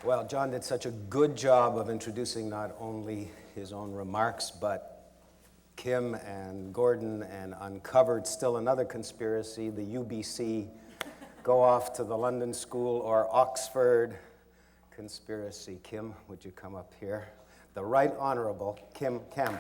Well, John did such a good job of introducing not only his own remarks, but Kim and Gordon, and uncovered still another conspiracy, the UBC go off to the London School or Oxford conspiracy. Kim, would you come up here? The Right Honorable Kim Campbell.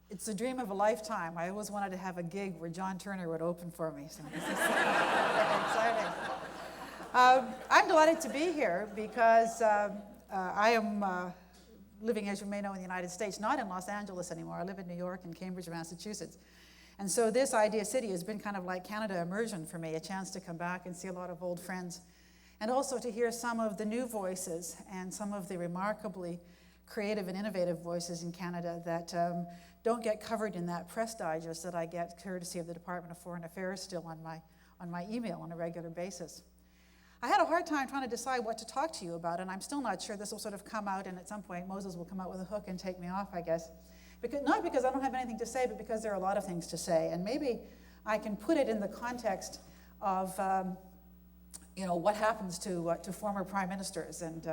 It's a dream of a lifetime. I always wanted to have a gig where John Turner would open for me. So this is exciting. I'm delighted to be here because I am living, as you may know, in the United States, not in Los Angeles anymore. I live in New York and Cambridge, Massachusetts. And so this IdeaCity has been kind of like Canada immersion for me, a chance to come back and see a lot of old friends, and also to hear some of the new voices and some of the remarkably creative and innovative voices in Canada that don't get covered in that press digest that I get courtesy of the Department of Foreign Affairs still on my email on a regular basis. I had a hard time trying to decide what to talk to you about, and I'm still not sure. This will sort of come out, and at some point Moses will come out with a hook and take me off, I guess. Not because I don't have anything to say, but because there are a lot of things to say. And maybe I can put it in the context of what happens to former prime ministers, and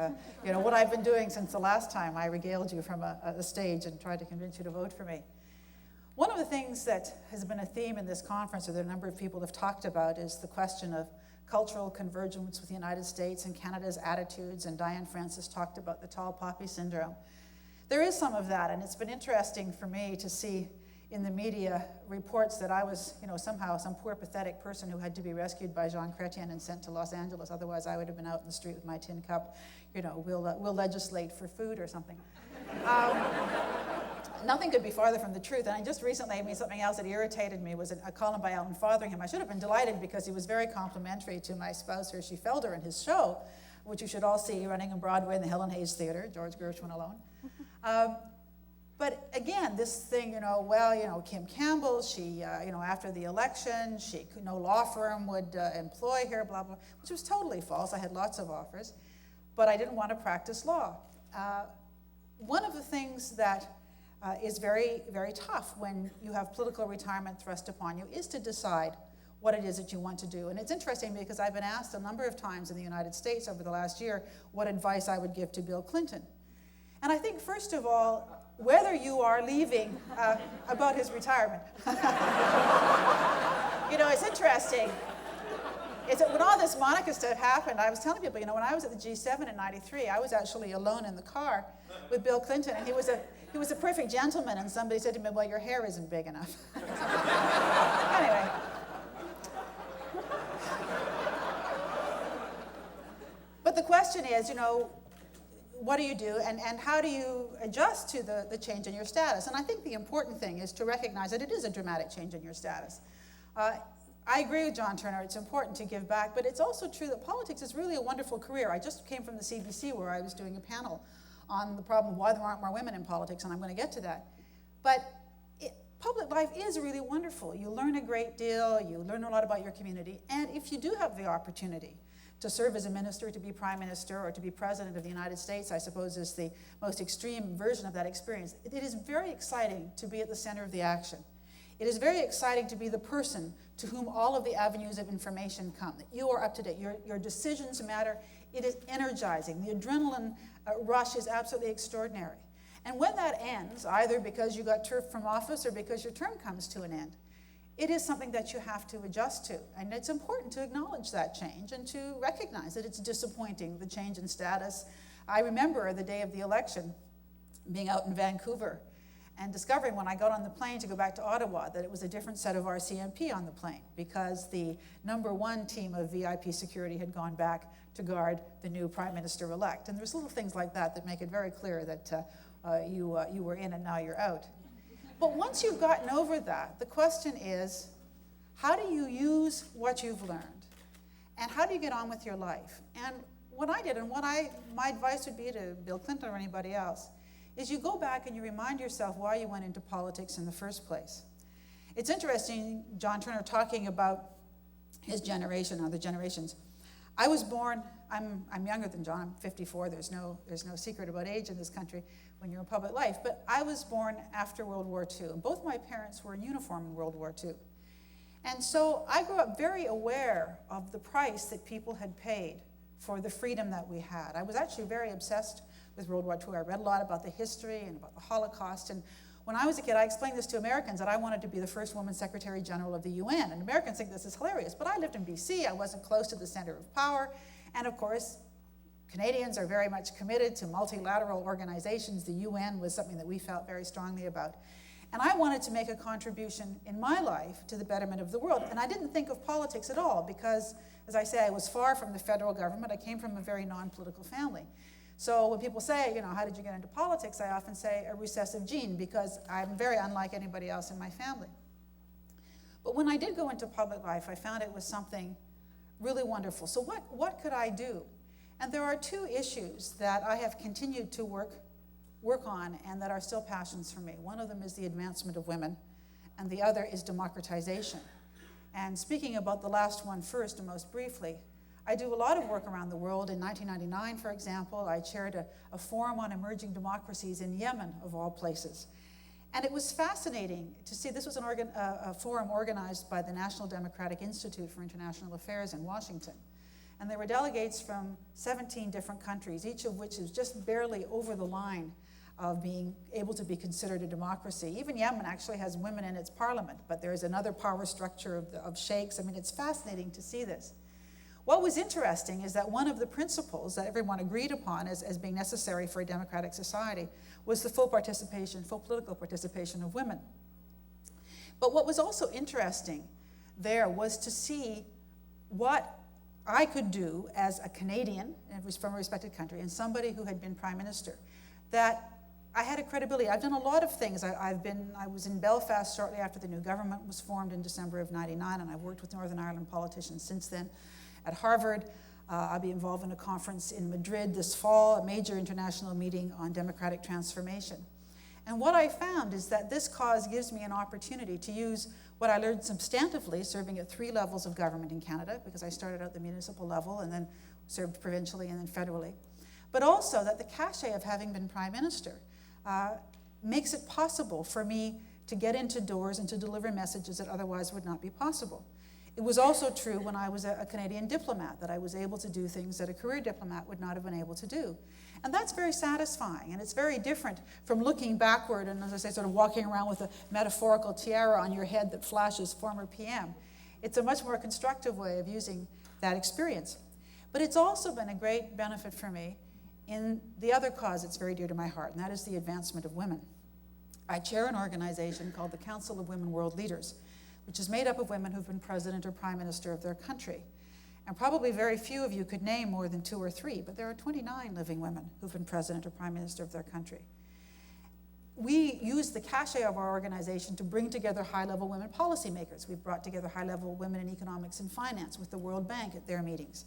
what I've been doing since the last time I regaled you from a stage and tried to convince you to vote for me. One of the things that has been a theme in this conference, or that a number of people have talked about, is the question of cultural convergence with the United States and Canada's attitudes, and Diane Francis talked about the tall poppy syndrome. There is some of that, and it's been interesting for me to see in the media reports that I was, somehow some poor, pathetic person who had to be rescued by Jean Chrétien and sent to Los Angeles. Otherwise, I would have been out in the street with my tin cup, we'll legislate for food or something. Nothing could be farther from the truth. And just recently, something else that irritated me was a column by Alan Fotheringham. I should have been delighted because he was very complimentary to my spouse, Hershey Felder, in his show, which you should all see running on Broadway in the Helen Hayes Theater, George Gershwin alone. But again, this thing, Kim Campbell, she, after the election, no law firm would employ her, blah, blah, which was totally false. I had lots of offers, but I didn't want to practice law. One of the things that is very, very tough when you have political retirement thrust upon you is to decide what it is that you want to do. And it's interesting because I've been asked a number of times in the United States over the last year what advice I would give to Bill Clinton. And I think, first of all, whether you are leaving about his retirement. It's interesting. When all this Monica stuff happened, I was telling people, when I was at the G7 in '93, I was actually alone in the car with Bill Clinton, and he was a perfect gentleman, and somebody said to me, well, your hair isn't big enough. Anyway. But the question is, what do you do, and how do you adjust to the change in your status? And I think the important thing is to recognize that it is a dramatic change in your status. I agree with John Turner, it's important to give back, but it's also true that politics is really a wonderful career. I just came from the CBC where I was doing a panel on the problem of why there aren't more women in politics, and I'm going to get to that. But public life is really wonderful. You learn a great deal, you learn a lot about your community, and if you do have the opportunity to serve as a minister, to be prime minister, or to be president of the United States, I suppose is the most extreme version of that experience, it is very exciting to be at the center of the action. It is very exciting to be the person to whom all of the avenues of information come, that you are up to date, your decisions matter. It is energizing. The adrenaline rush is absolutely extraordinary. And when that ends, either because you got turfed from office or because your term comes to an end, it is something that you have to adjust to. And it's important to acknowledge that change and to recognize that it's disappointing, the change in status. I remember the day of the election being out in Vancouver and discovering when I got on the plane to go back to Ottawa that it was a different set of RCMP on the plane because the #1 team of VIP security had gone back to guard the new Prime Minister-elect. And there's little things like that that make it very clear that you were in and now you're out. But once you've gotten over that, the question is, how do you use what you've learned? And how do you get on with your life? And what I did, and my advice would be to Bill Clinton or anybody else, is you go back and you remind yourself why you went into politics in the first place. It's interesting, John Turner talking about his generation or the generations. I was born, I'm younger than John, I'm 54, there's no secret about age in this country when you're in public life, but I was born after World War II, and both my parents were in uniform in World War II. And so I grew up very aware of the price that people had paid for the freedom that we had. I was actually very obsessed with World War II. I read a lot about the history and about the Holocaust, and when I was a kid, I explained this to Americans, that I wanted to be the first woman Secretary General of the UN. And Americans think this is hilarious, but I lived in BC, I wasn't close to the center of power, and of course, Canadians are very much committed to multilateral organizations. The UN was something that we felt very strongly about. And I wanted to make a contribution in my life to the betterment of the world. And I didn't think of politics at all because, as I say, I was far from the federal government. I came from a very non-political family. So when people say, how did you get into politics? I often say a recessive gene because I'm very unlike anybody else in my family. But when I did go into public life, I found it was something really wonderful. So what could I do? And there are two issues that I have continued to work on and that are still passions for me. One of them is the advancement of women, and the other is democratization. And speaking about the last one first and most briefly, I do a lot of work around the world. In 1999, for example, I chaired a forum on emerging democracies in Yemen, of all places. And it was fascinating to see, this was a forum organized by the National Democratic Institute for International Affairs in Washington. And there were delegates from 17 different countries, each of which is just barely over the line of being able to be considered a democracy. Even Yemen actually has women in its parliament, but there's another power structure of sheikhs. I mean, it's fascinating to see this. What was interesting is that one of the principles that everyone agreed upon as being necessary for a democratic society was the full political participation of women. But what was also interesting there was to see what I could do as a Canadian, and it was from a respected country, and somebody who had been prime minister, that I had a credibility. I've done a lot of things. I was in Belfast shortly after the new government was formed in December of '99, and I've worked with Northern Ireland politicians since then. At Harvard, I'll be involved in a conference in Madrid this fall, a major international meeting on democratic transformation. And what I found is that this cause gives me an opportunity to use what I learned substantively, serving at 3 levels of government in Canada, because I started out at the municipal level and then served provincially and then federally. But also that the cachet of having been prime minister makes it possible for me to get into doors and to deliver messages that otherwise would not be possible. It was also true when I was a Canadian diplomat, that I was able to do things that a career diplomat would not have been able to do. And that's very satisfying, and it's very different from looking backward and, as I say, sort of walking around with a metaphorical tiara on your head that flashes former PM. It's a much more constructive way of using that experience. But it's also been a great benefit for me in the other cause that's very dear to my heart, and that is the advancement of women. I chair an organization called the Council of Women World Leaders, which is made up of women who've been president or prime minister of their country. And probably very few of you could name more than 2 or 3, but there are 29 living women who've been president or prime minister of their country. We use the cachet of our organization to bring together high-level women policymakers. We've brought together high-level women in economics and finance with the World Bank at their meetings.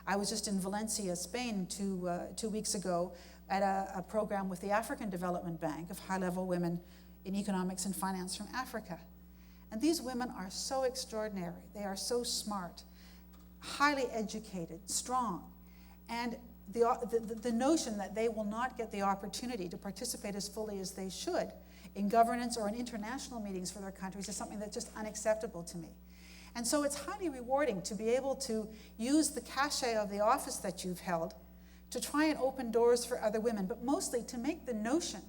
I was just in Valencia, Spain, 2 weeks ago at a program with the African Development Bank of high-level women in economics and finance from Africa. And these women are so extraordinary. They are so smart, highly educated, strong. And the notion that they will not get the opportunity to participate as fully as they should in governance or in international meetings for their countries is something that's just unacceptable to me. And so it's highly rewarding to be able to use the cachet of the office that you've held to try and open doors for other women, but mostly to make the notion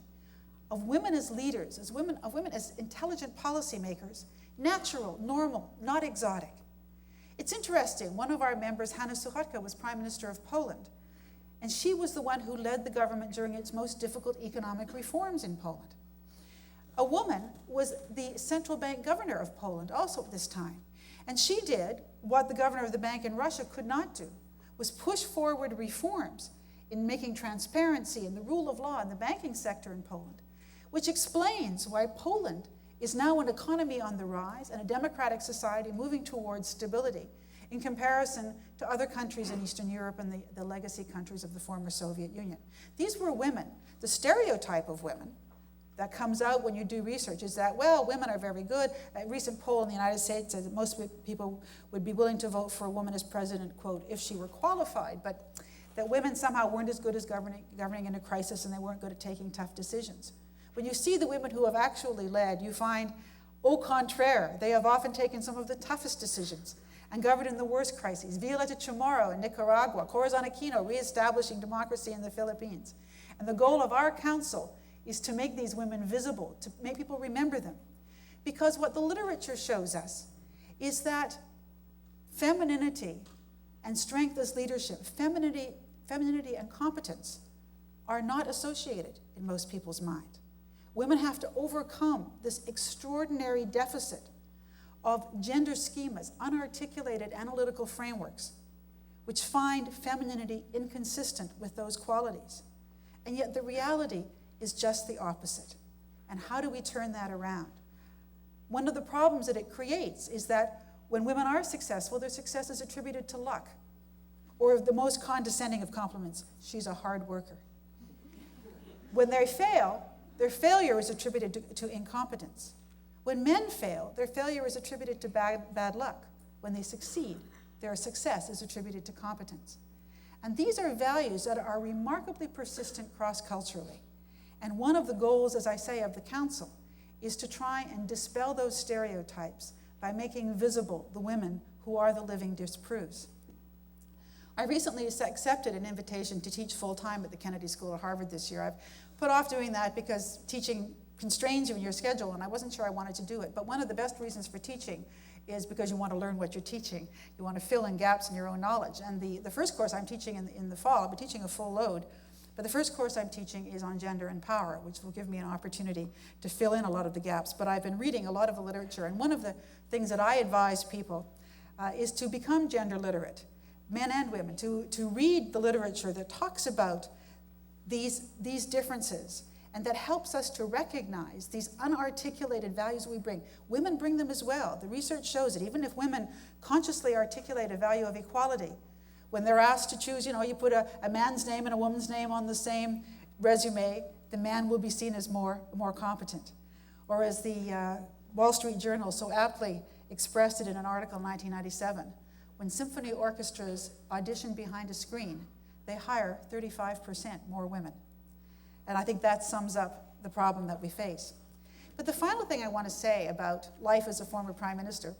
of women as leaders, of women as intelligent policymakers, natural, normal, not exotic. It's interesting, one of our members, Hanna Suchotka, was Prime Minister of Poland, and she was the one who led the government during its most difficult economic reforms in Poland. A woman was the central bank governor of Poland also at this time, and she did what the governor of the bank in Russia could not do, was push forward reforms in making transparency and the rule of law in the banking sector in Poland, which explains why Poland is now an economy on the rise and a democratic society moving towards stability in comparison to other countries in Eastern Europe and the legacy countries of the former Soviet Union. These were women. The stereotype of women that comes out when you do research is that, well, women are very good. A recent poll in the United States says that most people would be willing to vote for a woman as president, quote, if she were qualified, but that women somehow weren't as good as governing in a crisis, and they weren't good at taking tough decisions. When you see the women who have actually led, you find, au contraire, they have often taken some of the toughest decisions and governed in the worst crises. Violeta Chamorro in Nicaragua, Corazon Aquino reestablishing democracy in the Philippines. And the goal of our council is to make these women visible, to make people remember them. Because what the literature shows us is that femininity and strength as leadership, femininity and competence are not associated in most people's mind. Women have to overcome this extraordinary deficit of gender schemas, unarticulated analytical frameworks, which find femininity inconsistent with those qualities. And yet the reality is just the opposite. And how do we turn that around? One of the problems that it creates is that when women are successful, their success is attributed to luck. Or the most condescending of compliments, she's a hard worker. When they fail, their failure is attributed to incompetence. When men fail, their failure is attributed to bad luck. When they succeed, their success is attributed to competence. And these are values that are remarkably persistent cross-culturally. And one of the goals, as I say, of the council is to try and dispel those stereotypes by making visible the women who are the living disproofs. I recently accepted an invitation to teach full-time at the Kennedy School at Harvard this year. I've put off doing that because teaching constrains you in your schedule, and I wasn't sure I wanted to do it. But one of the best reasons for teaching is because you want to learn what you're teaching. You want to fill in gaps in your own knowledge. And the first course I'm teaching in the fall, I'll be teaching a full load, but the first course I'm teaching is on gender and power, which will give me an opportunity to fill in a lot of the gaps. But I've been reading a lot of the literature, and one of the things that I advise people is to become gender literate, men and women, to read the literature that talks about these differences and that helps us to recognize these unarticulated values we bring. Women bring them as well. The research shows it. Even if women consciously articulate a value of equality, when they're asked to choose, you put a man's name and a woman's name on the same resume, the man will be seen as more competent. Or as the Wall Street Journal so aptly expressed it in an article in 1997, when symphony orchestras audition behind a screen, they hire 35% more women. And I think that sums up the problem that we face. But the final thing I want to say about life as a former prime minister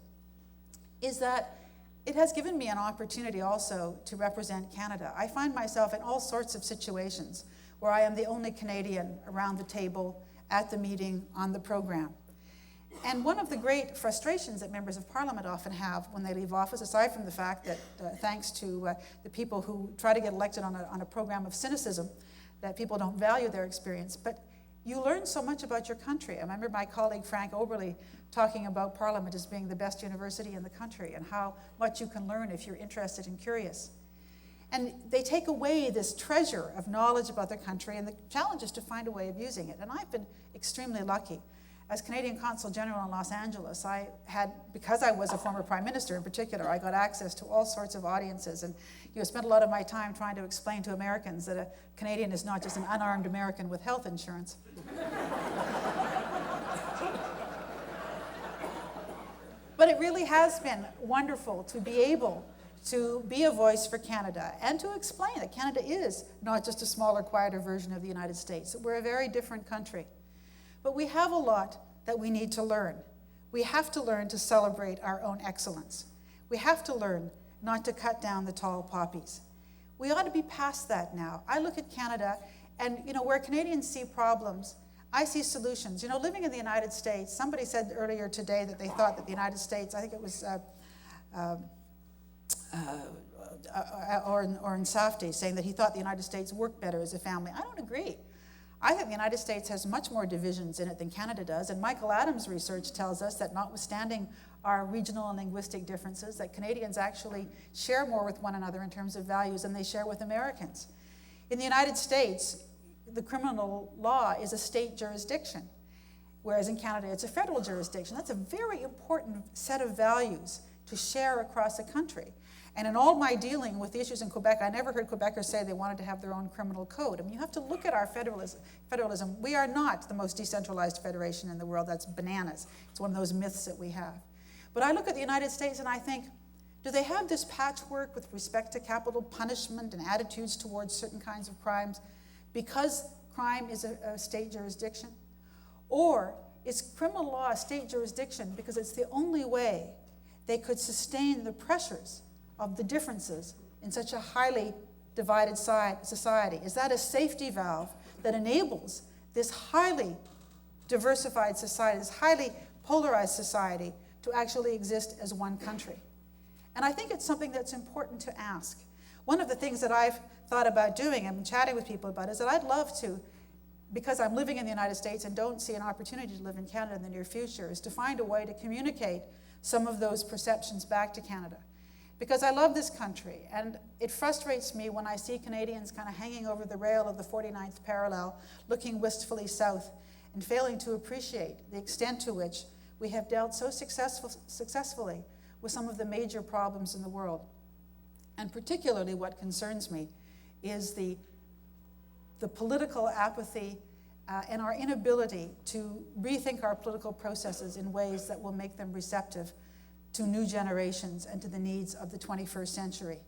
is that it has given me an opportunity also to represent Canada. I find myself in all sorts of situations where I am the only Canadian around the table, at the meeting, on the program. And one of the great frustrations that members of Parliament often have when they leave office, aside from the fact that thanks to the people who try to get elected on a program of cynicism, that people don't value their experience, but you learn so much about your country. I remember my colleague Frank Oberle talking about Parliament as being the best university in the country and how much you can learn if you're interested and curious. And they take away this treasure of knowledge about their country, and the challenge is to find a way of using it. And I've been extremely lucky. As Canadian Consul General in Los Angeles, because I was a former prime minister in particular, I got access to all sorts of audiences, and spent a lot of my time trying to explain to Americans that a Canadian is not just an unarmed American with health insurance. But it really has been wonderful to be able to be a voice for Canada and to explain that Canada is not just a smaller, quieter version of the United States. We're a very different country. But we have a lot that we need to learn. We have to learn to celebrate our own excellence. We have to learn not to cut down the tall poppies. We ought to be past that now. I look at Canada, and where Canadians see problems, I see solutions. Living in the United States, somebody said earlier today that they thought that the United States, I think it was Oren Safdie, saying that he thought the United States worked better as a family. I don't agree. I think the United States has much more divisions in it than Canada does, and Michael Adams' research tells us that notwithstanding our regional and linguistic differences, that Canadians actually share more with one another in terms of values than they share with Americans. In the United States, the criminal law is a state jurisdiction, whereas in Canada it's a federal jurisdiction. That's a very important set of values to share across a country. And in all my dealing with the issues in Quebec, I never heard Quebecers say they wanted to have their own criminal code. I mean, you have to look at our federalism. We are not the most decentralized federation in the world. That's bananas. It's one of those myths that we have. But I look at the United States and I think, do they have this patchwork with respect to capital punishment and attitudes towards certain kinds of crimes because crime is a state jurisdiction? Or is criminal law a state jurisdiction because it's the only way they could sustain the pressures of the differences in such a highly divided society? Is that a safety valve that enables this highly diversified society, this highly polarized society, to actually exist as one country? And I think it's something that's important to ask. One of the things that I've thought about doing and chatting with people about is that I'd love to, because I'm living in the United States and don't see an opportunity to live in Canada in the near future, is to find a way to communicate some of those perceptions back to Canada. Because I love this country, and it frustrates me when I see Canadians kind of hanging over the rail of the 49th parallel, looking wistfully south, and failing to appreciate the extent to which we have dealt so successfully with some of the major problems in the world. And particularly what concerns me is the political apathy and our inability to rethink our political processes in ways that will make them receptive to new generations and to the needs of the 21st century.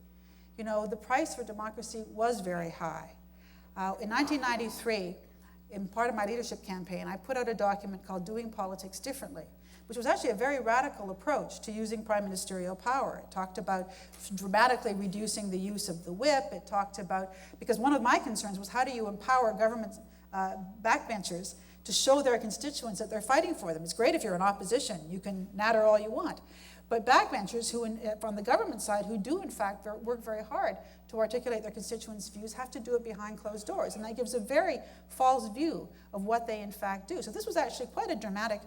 You know, the price for democracy was very high. In 1993, in part of my leadership campaign, I put out a document called Doing Politics Differently, which was actually a very radical approach to using prime ministerial power. It talked about dramatically reducing the use of the whip. It talked about, because one of my concerns was how do you empower government backbenchers to show their constituents that they're fighting for them. It's great if you're in opposition. You can natter all you want. But backbenchers who, on the government side, who do in fact work very hard to articulate their constituents' views, have to do it behind closed doors. And that gives a very false view of what they in fact do. So this was actually quite a dramatic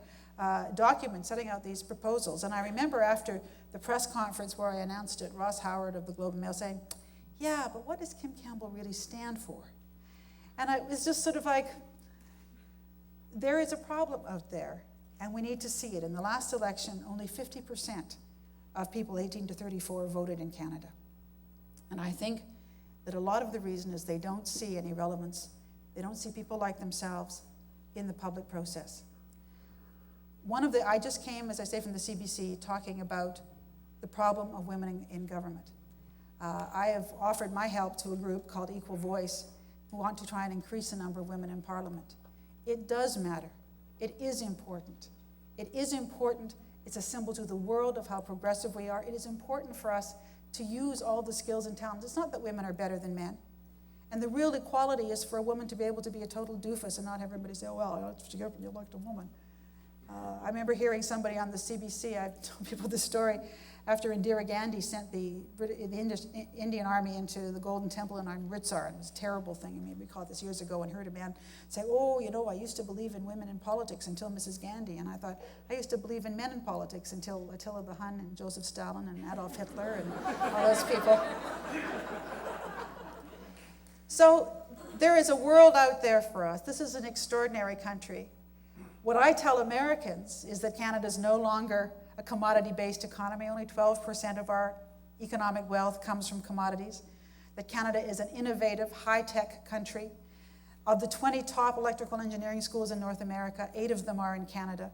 document setting out these proposals. And I remember after the press conference where I announced it, Ross Howard of the Globe and Mail saying, yeah, but what does Kim Campbell really stand for? And it was just sort of like, there is a problem out there, and we need to see it. In the last election, only 50% of people 18 to 34 voted in Canada. And I think that a lot of the reason is they don't see any relevance. They don't see people like themselves in the public process. I just came, as I say, from the CBC talking about the problem of women in government. I have offered my help to a group called Equal Voice who want to try and increase the number of women in Parliament. It does matter. It is important. It is important. It's a symbol to the world of how progressive we are. It is important for us to use all the skills and talents. It's not that women are better than men. And the real equality is for a woman to be able to be a total doofus and not everybody say, oh, well, you elect a woman. I remember hearing somebody on the CBC, I've told people this story, after Indira Gandhi sent the Indian army into the Golden Temple in Amritsar, and it was a terrible thing. I mean, we caught this years ago and heard a man say, oh, you know, I used to believe in women in politics until Mrs. Gandhi. And I thought, I used to believe in men in politics until Attila the Hun and Joseph Stalin and Adolf Hitler and all those people. So there is a world out there for us. This is an extraordinary country. What I tell Americans is that Canada is no longer a commodity-based economy. Only 12% of our economic wealth comes from commodities. That Canada is an innovative, high-tech country. Of the 20 top electrical engineering schools in North America, 8 of them are in Canada.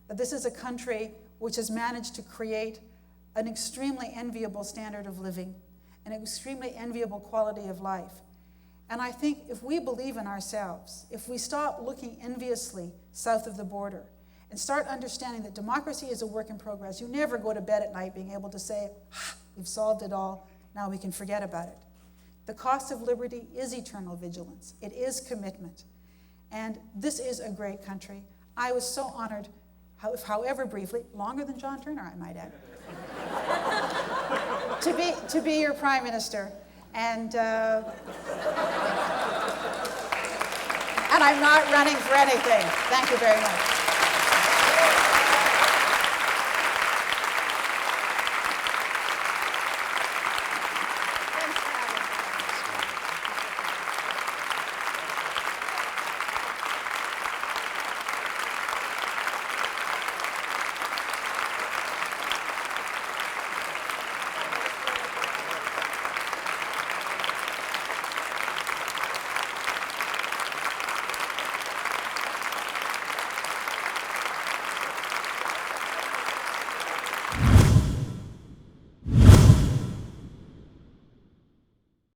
That this is a country which has managed to create an extremely enviable standard of living, an extremely enviable quality of life. And I think if we believe in ourselves, if we stop looking enviously south of the border and start understanding that democracy is a work in progress, you never go to bed at night being able to say, we've solved it all, now we can forget about it. The cost of liberty is eternal vigilance. It is commitment. And this is a great country. I was so honored, however briefly, longer than John Turner, I might add, to be your Prime Minister. And I'm not running for anything. Thank you very much.